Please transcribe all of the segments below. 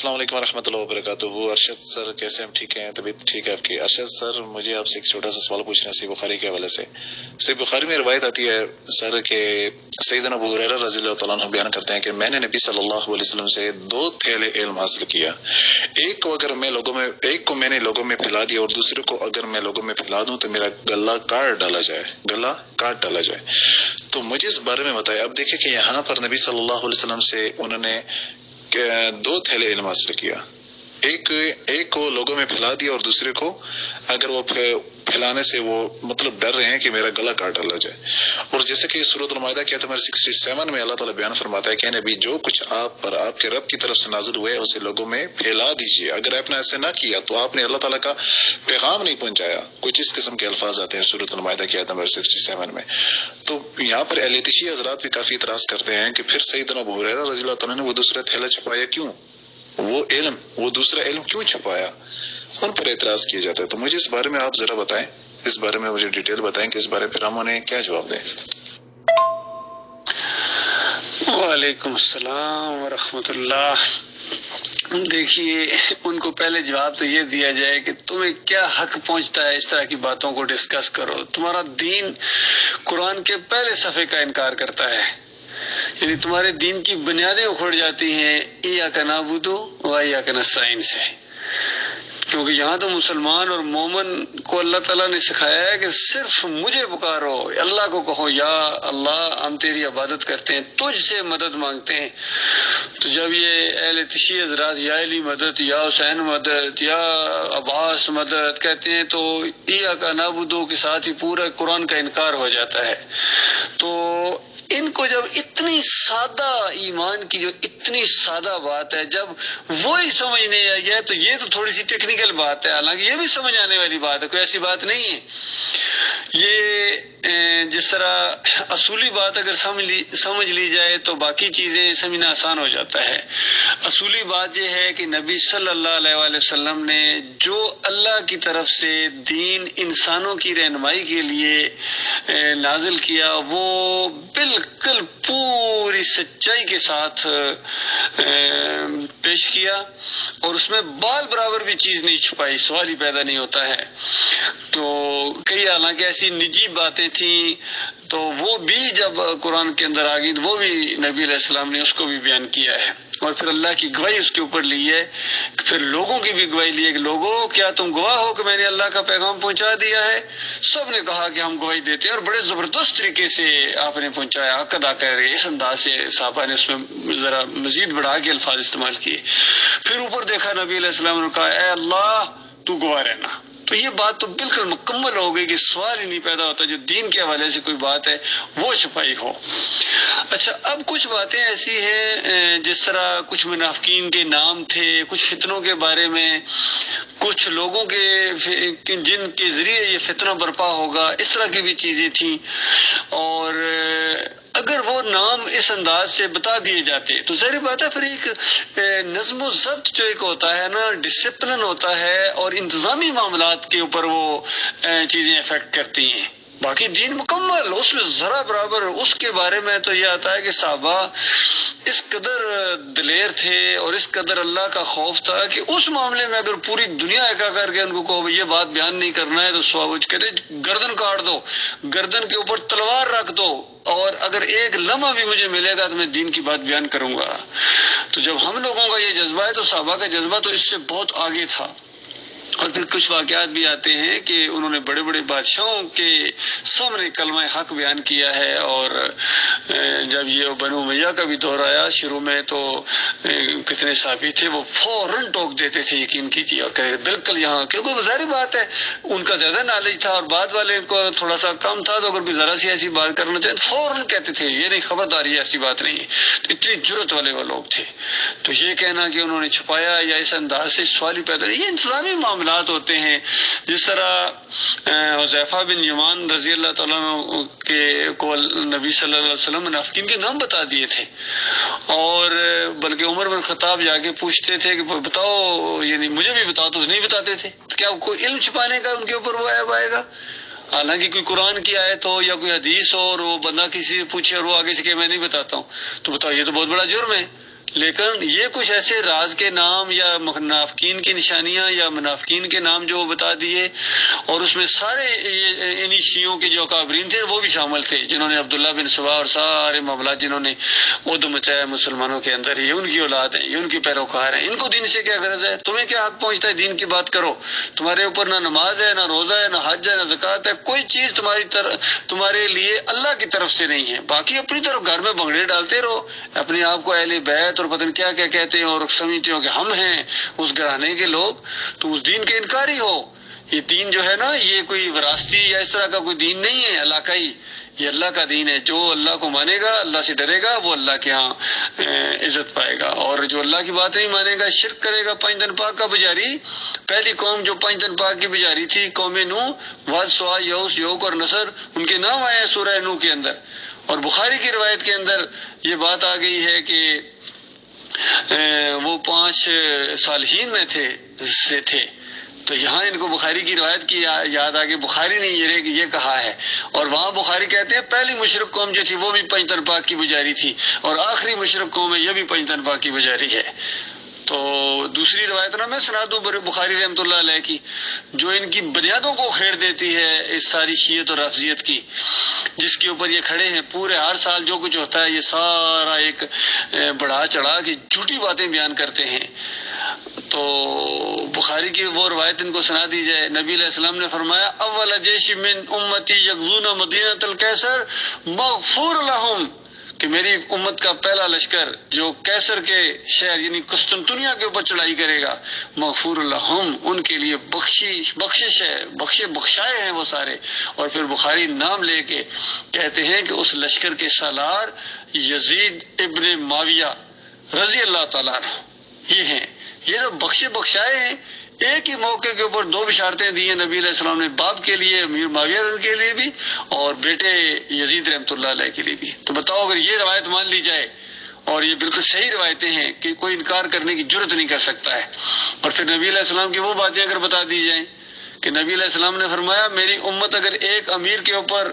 السلام علیکم ورحمۃ اللہ وبرکاتہ. ارشد سر کیسے ہیں؟ ٹھیک ہیں؟ طبیعت ٹھیک ہے آپ کی؟ ارشد سر مجھے آپ سے ایک چھوٹا سا سوال پوچھنا ہے صحیح بخاری کے حوالے سے. صحیح بخاری میں روایت آتی ہے سر کہ سیدنا ابو ہریرہ رضی اللہ تعالیٰ عنہ بیان کرتے ہیں کہ میں نے نبی صلی اللہ علیہ وسلم سے 2 تھیلے علم حاصل کیا. ایک کو میں نے لوگوں میں پھیلا دیا اور دوسرے کو اگر میں لوگوں میں پھیلا دوں تو میرا گلا کاٹ ڈالا جائے. تو مجھے اس بارے میں بتائیں. اب دیکھیں کہ یہاں پر نبی صلی اللہ علیہ وسلم سے انہوں نے 2 تھیلے علم حاصل کیا. ایک کو لوگوں میں پھیلا دیا اور دوسرے کو اگر وہ پھیلانے سے وہ مطلب ڈر رہے ہیں کہ میرا گلا کاٹ ڈالا جائے. اور جیسے کہ سورۃ المائدہ کی آیت نمبر 67 میں اللہ تعالیٰ بیان فرماتا ہے کہ نبی جو کچھ آپ پر آپ کے رب کی طرف سے نازل ہوئے اسے لوگوں میں پھیلا دیجیے. اگر آپ نے ایسے نہ کیا تو آپ نے اللہ تعالیٰ کا پیغام نہیں پہنچایا. کچھ اس قسم کے الفاظ آتے ہیں سورۃ المائدہ کی آیت نمبر 67 میں. تو یہاں پر اہل تشیع حضرات بھی کافی اعتراض کرتے ہیں کہ پھر سیدنا ابو ہریرہ رضی اللہ تعالیٰ نے وہ دوسرا تھیلا چھپایا کیوں؟ وہ دوسرا علم کیوں چھپایا؟ ان پر اعتراض کیا جاتا ہے. تو مجھے اس بارے میں آپ ذرا بتائیں، اس بارے میں مجھے ڈیٹیل بتائیں کہ اس بارے پھر ہم انہیں کیا جواب دیں. وعلیکم السلام ورحمۃ اللہ. دیکھیے، ان کو پہلے جواب تو یہ دیا جائے کہ تمہیں کیا حق پہنچتا ہے اس طرح کی باتوں کو ڈسکس کرو. تمہارا دین قرآن کے پہلے صفحے کا انکار کرتا ہے، یعنی تمہارے دین کی بنیادیں اکھڑ جاتی ہیں ایاک نعبد و ایاک نستعین سے. کیونکہ یہاں تو مسلمان اور مومن کو اللہ تعالیٰ نے سکھایا ہے کہ صرف مجھے پکارو، اللہ کو کہو یا اللہ ہم تیری عبادت کرتے ہیں، تجھ سے مدد مانگتے ہیں. تو جب یہ اہل تشیع حضرات یا علی مدد یا حسین مدد یا عباس مدد کہتے ہیں تو ایاک نعبد کے ساتھ ہی پورا قرآن کا انکار ہو جاتا ہے. تو ان کو جب اتنی سادہ ایمان کی جو اتنی سادہ بات ہے جب وہی سمجھ نہیں آئی ہے تو یہ تو تھوڑی سی ٹیکنیکل بات ہے، حالانکہ یہ بھی سمجھ آنے والی بات ہے، کوئی ایسی بات نہیں ہے. یہ جس طرح اصولی بات اگر سمجھ لی جائے تو باقی چیزیں سمجھنا آسان ہو جاتا ہے. اصولی بات یہ ہے کہ نبی صلی اللہ علیہ وآلہ وسلم نے جو اللہ کی طرف سے دین انسانوں کی رہنمائی کے لیے نازل کیا وہ بالکل پوری سچائی کے ساتھ پیش کیا، اور اس میں بال برابر بھی چیز نہیں چھپائی. سوال ہی پیدا نہیں ہوتا ہے. تو کئی حالانکہ ایسی نجی باتیں تھیں تو وہ بھی جب قرآن کے اندر آ گئی تو وہ بھی نبی علیہ السلام نے اس کو بھی بیان کیا ہے، اور پھر اللہ کی گواہی اس کے اوپر لی ہے. پھر لوگوں کی بھی گواہی لی ہے کہ لوگوں کیا تم گواہ ہو کہ میں نے اللہ کا پیغام پہنچا دیا ہے؟ سب نے کہا کہ ہم گواہی دیتے ہیں، اور بڑے زبردست طریقے سے آپ نے پہنچایا، حق ادا کر رہے. اس انداز سے صحابہ نے اس میں ذرا مزید بڑھا کے الفاظ استعمال کیے. پھر اوپر دیکھا نبی علیہ السلام نے کہا اے اللہ تو گواہ رہنا. تو یہ بات تو بالکل مکمل ہو گئی کہ سوال ہی نہیں پیدا ہوتا جو دین کے حوالے سے کوئی بات ہے وہ چھپائی ہو. اچھا، اب کچھ باتیں ایسی ہیں جس طرح کچھ منافقین کے نام تھے، کچھ فتنوں کے بارے میں، کچھ لوگوں کے جن کے ذریعے یہ فتنہ برپا ہوگا، اس طرح کی بھی چیزیں تھیں. اور اگر وہ نام اس انداز سے بتا دیے جاتے تو ظاہر بات ہے پھر ایک نظم و ضبط جو ایک ہوتا ہے نا، ڈسپلن ہوتا ہے، اور انتظامی معاملات کے اوپر وہ چیزیں افیکٹ کرتی ہیں. باقی دین مکمل، اس میں ذرا برابر. اس کے بارے میں تو یہ آتا ہے کہ صحابہ اس قدر دلیر تھے اور اس قدر اللہ کا خوف تھا کہ اس معاملے میں اگر پوری دنیا ایکا کر کے ان کو کہو یہ بات بیان نہیں کرنا ہے تو سوابج کہتے گردن کاٹ دو، گردن کے اوپر تلوار رکھ دو، اور اگر ایک لمحہ بھی مجھے ملے گا تو میں دین کی بات بیان کروں گا. تو جب ہم لوگوں کا یہ جذبہ ہے تو صحابہ کا جذبہ تو اس سے بہت آگے تھا. اور پھر کچھ واقعات بھی آتے ہیں کہ انہوں نے بڑے بڑے بادشاہوں کے سامنے کلمہ حق بیان کیا ہے. اور جب یہ بنو امیہ کا بھی دور آیا شروع میں تو کتنے صحابی تھے وہ فوراً ٹوک دیتے تھے یقین کیجیے اور کہ بالکل یہاں، کیونکہ ظاہری بات ہے ان کا زیادہ نالج تھا اور بعد والے کو تھوڑا سا کم تھا، تو اگر کوئی ذرا سی ایسی بات کرنا چاہے فوراً کہتے تھے یہ نہیں، خبرداری ایسی بات نہیں. تو اتنی جرت والے وہ لوگ تھے. تو یہ کہنا کہ انہوں نے چھپایا یا اس انداز سے سوال ہی پیدا، یہ انتظامی معاملات ہوتے ہیں. جس طرح حذیفہ بن یمان رضی اللہ تعالیٰ عنہ کے کو نبی صلی اللہ علیہ وسلم منافقین کے نام بتا دیے تھے، اور بلکہ عمر بن خطاب جا کے پوچھتے تھے کہ بتاؤ، یعنی مجھے بھی بتاؤ، تو نہیں بتاتے تھے. تو کیا کوئی علم چھپانے کا ان کے اوپر وہ عیب آئے گا؟ حالانکہ کوئی قرآن کی آیت ہو یا کوئی حدیث ہو اور وہ بندہ کسی سے پوچھے اور وہ آگے سے کہ میں نہیں بتاتا ہوں، تو بتاؤ یہ تو بہت بڑا جرم ہے. لیکن یہ کچھ ایسے راز کے نام یا منافقین کی نشانیاں یا منافقین کے نام جو بتا دیے، اور اس میں سارے انہی شیعوں کے جو اکابرین تھے وہ بھی شامل تھے، جنہوں نے عبداللہ بن سبا اور سارے معاملات جنہوں نے عہد مچایا مسلمانوں کے اندر، یہ ان کی اولاد ہیں، یہ ان کی پیروکار ہیں۔ ان کو دین سے کیا غرض ہے؟ تمہیں کیا حق پہنچتا ہے دین کی بات کرو؟ تمہارے اوپر نہ نماز ہے، نہ روزہ ہے، نہ حج ہے، نہ زکوٰۃ ہے، کوئی چیز تمہارے لیے اللہ کی طرف سے نہیں ہے۔ باقی اپنی طرف گھر میں بھنگڑے ڈالتے رہو، اپنے آپ کو اہل بیت اور پتہ نہیں کیا کیا کہتے ہیں، اور سمجھتے ہو کہ ہم ہیں اس گھرانے کے لوگ، تو اس دین کے انکاری ہو۔ یہ دین جو ہے نا، یہ کوئی وراثتی یا اس طرح کا کوئی دین نہیں ہے علاقائی، یہ اللہ کا دین ہے۔ جو اللہ کو مانے گا، اللہ سے ڈرے گا، وہ اللہ کے ہاں عزت پائے گا، اور جو اللہ کی بات نہیں مانے گا، شرک کرے گا، 5 دن پاک کا بجاری۔ پہلی قوم جو 5 دن پاک کی بجاری تھی قوم نوح، واد، سوا، یوس، یوک اور نصر، ان کے نام آئے ہیں سورہ نوح کے اندر۔ اور بخاری کی روایت کے اندر یہ بات آ گئی ہے کہ وہ 5 صالحین میں تھے، تو یہاں ان کو بخاری کی روایت کی یاد آ گئی، بخاری نے یہ کہا ہے، اور وہاں بخاری کہتے ہیں پہلی مشرک قوم جو تھی وہ بھی 5 دن پاک کی بجاری تھی، اور آخری مشرک قوم ہے یہ بھی 5 دن پاک کی بجاری ہے۔ تو دوسری روایت نا میں سنا دوں بخاری رحمۃ اللہ علیہ کی، جو ان کی بنیادوں کو کھیڑ دیتی ہے اس ساری شیعت اور رافضیت کی، جس کے اوپر یہ کھڑے ہیں پورے ہر سال جو کچھ ہوتا ہے یہ سارا ایک بڑھا چڑھا کے جھوٹی باتیں بیان کرتے ہیں۔ تو بخاری کی وہ روایت ان کو سنا دی جائے۔ نبی علیہ السلام نے فرمایا، اول جیش من امتی یغزون مدینۃ القیصر مغفور لہم، کہ میری امت کا پہلا لشکر جو کیسر کے شہر یعنی قسطنطنیہ کے اوپر چڑھائی کرے گا، مغفور لہم، ان کے لیے بخشش ہے، بخشائے ہیں وہ سارے۔ اور پھر بخاری نام لے کے کہتے ہیں کہ اس لشکر کے سالار یزید ابن معاویہ رضی اللہ تعالیٰ عنہ یہ ہیں۔ یہ تو بخشائے ہیں۔ ایک ہی موقع کے اوپر 2 بشارتیں دی ہیں نبی علیہ السلام نے، باپ کے لیے امیر معاویہ کے لیے بھی، اور بیٹے یزید رحمۃ اللہ علیہ کے لیے بھی۔ تو بتاؤ اگر یہ روایت مان لی جائے، اور یہ بالکل صحیح روایتیں ہیں کہ کوئی انکار کرنے کی جرت نہیں کر سکتا ہے، اور پھر نبی علیہ السلام کی وہ باتیں اگر بتا دی جائیں کہ نبی علیہ السلام نے فرمایا میری امت اگر ایک امیر کے اوپر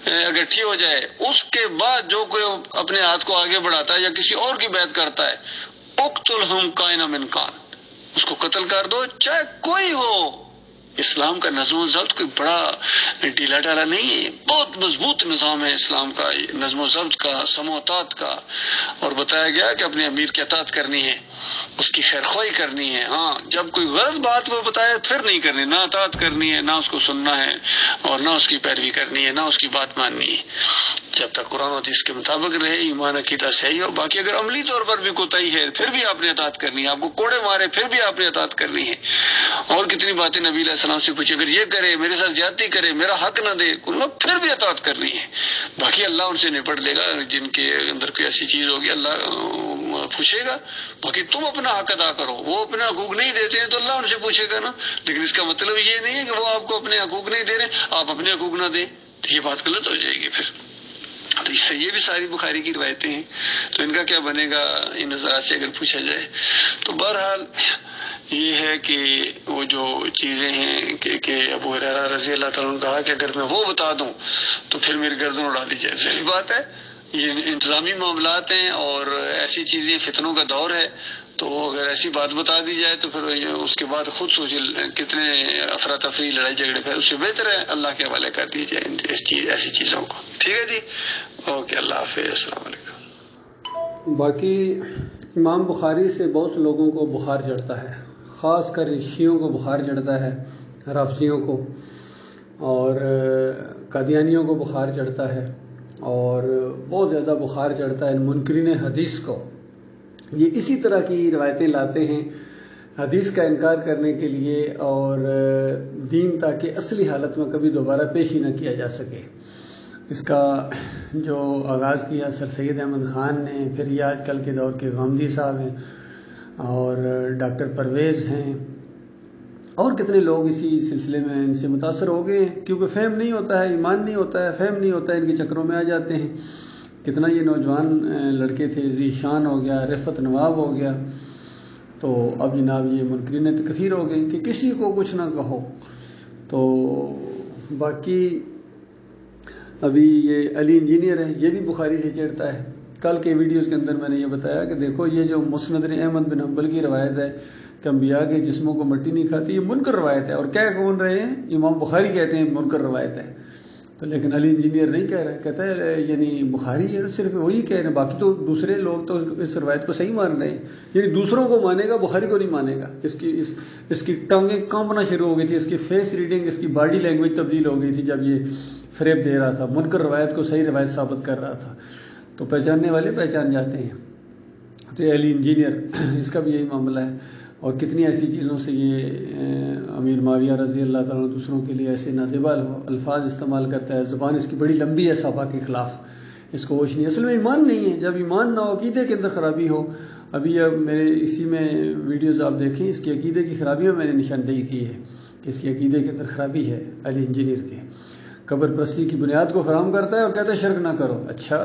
اکٹھی ہو جائے، اس کے بعد جو کوئی اپنے ہاتھ کو آگے بڑھاتا ہے یا کسی اور کی بیعت کرتا ہے، اقتلہم کائن من کان، اس کو قتل کر دو چاہے کوئی ہو۔ اسلام کا نظم و ضبط کوئی بڑا ڈھیلا ڈالا نہیں ہے، بہت مضبوط نظام ہے اسلام کا، نظم و ضبط کا، سمو اطاعت کا، اور بتایا گیا کہ اپنے امیر کی اطاعت کرنی ہے، اس کی خیرخواہی کرنی ہے۔ ہاں جب کوئی غلط بات وہ بتائے پھر نہیں کرنی، نہ اطاعت کرنی ہے، نہ اس کو سننا ہے، اور نہ اس کی پیروی کرنی ہے، نہ اس کی بات ماننی ہے، جب تک قرآن و حدیث کے مطابق رہے، ایمان عقیدہ صحیح ہو۔ باقی اگر عملی طور پر بھی کوتاہی ہے پھر بھی آپ نے اطاعت کرنی ہے، آپ کو کوڑے مارے پھر بھی آپ نے اطاعت کرنی ہے۔ اور کتنی باتیں نبی علیہ السلام سے پوچھی، اگر یہ کرے، میرے ساتھ زیادتی کرے، میرا حق نہ دے، پھر بھی اطاعت کرنی ہے۔ باقی اللہ ان سے نپٹ لے گا، جن کے اندر کوئی ایسی چیز ہوگی اللہ پوچھے گا۔ باقی تم اپنا حق ادا کرو، وہ اپنا حقوق نہیں دیتے ہیں تو اللہ ان سے پوچھے گا نا، لیکن اس کا مطلب یہ نہیں ہے کہ وہ آپ کو اپنے حقوق نہیں دے رہے، آپ اپنے حقوق نہ دیں، تو یہ بات غلط ہو جائے گی پھر۔ تو اس سے یہ بھی ساری بخاری کی روایتیں ہیں، تو ان کا کیا بنے گا ان نظرات سے اگر پوچھا جائے۔ تو بہرحال یہ ہے کہ وہ جو چیزیں ہیں کہ ابو ہریرہ رضی اللہ تعالیٰ عنہ نے کہا کہ اگر میں وہ بتا دوں تو پھر میری گردن اڑا دی جائے، صحیح بات ہے، یہ انتظامی معاملات ہیں اور ایسی چیزیں، فتنوں کا دور ہے، تو اگر ایسی بات بتا دی جائے تو پھر اس کے بعد خود سوچے کتنے افراتفری لڑائی جھگڑے پہ، اس سے بہتر ہے اللہ کے حوالے کر دی جائے ایسی چیزوں کو۔ ٹھیک ہے جی، اوکے، اللہ حافظ، السلام علیکم۔ باقی امام بخاری سے بہت سے لوگوں کو بخار چڑھتا ہے، خاص کر شیعوں کو بخار چڑھتا ہے، رافضیوں کو اور قادیانیوں کو بخار چڑھتا ہے، اور بہت زیادہ بخار چڑھتا ہے منکرین حدیث کو۔ یہ اسی طرح کی روایتیں لاتے ہیں حدیث کا انکار کرنے کے لیے، اور دین تاکہ اصلی حالت میں کبھی دوبارہ پیش ہی نہ کیا جا سکے۔ اس کا جو آغاز کیا سر سید احمد خان نے، پھر یہ آج کل کے دور کے غامدی صاحب ہیں، اور ڈاکٹر پرویز ہیں، اور کتنے لوگ اسی سلسلے میں ان سے متاثر ہو گئے ہیں، کیونکہ فہم نہیں ہوتا ہے، ایمان نہیں ہوتا ہے، فہم نہیں ہوتا ہے، ان کے چکروں میں آ جاتے ہیں۔ کتنا یہ نوجوان لڑکے تھے، ذیشان ہو گیا، رفعت نواب ہو گیا، تو اب جناب یہ منکرین تکفیر ہو گئے کہ کسی کو کچھ نہ کہو۔ تو باقی ابھی یہ علی انجینئر ہے، یہ بھی بخاری سے چڑھتا ہے، کل کے ویڈیوز کے اندر میں نے یہ بتایا کہ دیکھو یہ جو مسند احمد بن حنبل کی روایت ہے کہ انبیاء کے جسموں کو مٹی نہیں کھاتی، یہ منکر روایت ہے، اور کہہ کون رہے ہیں؟ امام بخاری کہتے ہیں منکر روایت ہے، تو لیکن علی انجینئر نہیں کہہ رہا ہے، کہتا ہے یعنی بخاری ہے صرف وہی کہہ رہے ہیں، باقی تو دوسرے لوگ تو اس روایت کو صحیح مان رہے ہیں، یعنی دوسروں کو مانے گا، بخاری کو نہیں مانے گا۔ اس کی ٹانگیں کانپنا شروع ہو گئی تھی، اس کی فیس ریڈنگ، اس کی باڈی لینگویج تبدیل ہو گئی تھی جب یہ فریب دے رہا تھا، منکر روایت کو صحیح روایت ثابت کر رہا تھا۔ تو پہچاننے والے پہچان جاتے ہیں۔ تو علی انجینئر اس کا بھی یہی معاملہ ہے، اور کتنی ایسی چیزوں سے یہ امیر معاویہ رضی اللہ تعالیٰ دوسروں کے لیے ایسے نازیبا الفاظ استعمال کرتا ہے، زبان اس کی بڑی لمبی ہے صحابہ کے خلاف، اس کو ہوش نہیں، اصل میں ایمان نہیں ہے۔ جب ایمان نہ ہو، عقیدے کے اندر خرابی ہو، ابھی اب میرے اسی میں ویڈیوز آپ دیکھیں، اس کی عقیدے کی خرابی میں نے نشاندہی کی ہے کہ اس کی عقیدے کے اندر خرابی ہے علی انجینئر کے، قبر پرستی کی بنیاد کو حرام کرتا ہے اور کہتا ہے شرک نہ کرو۔ اچھا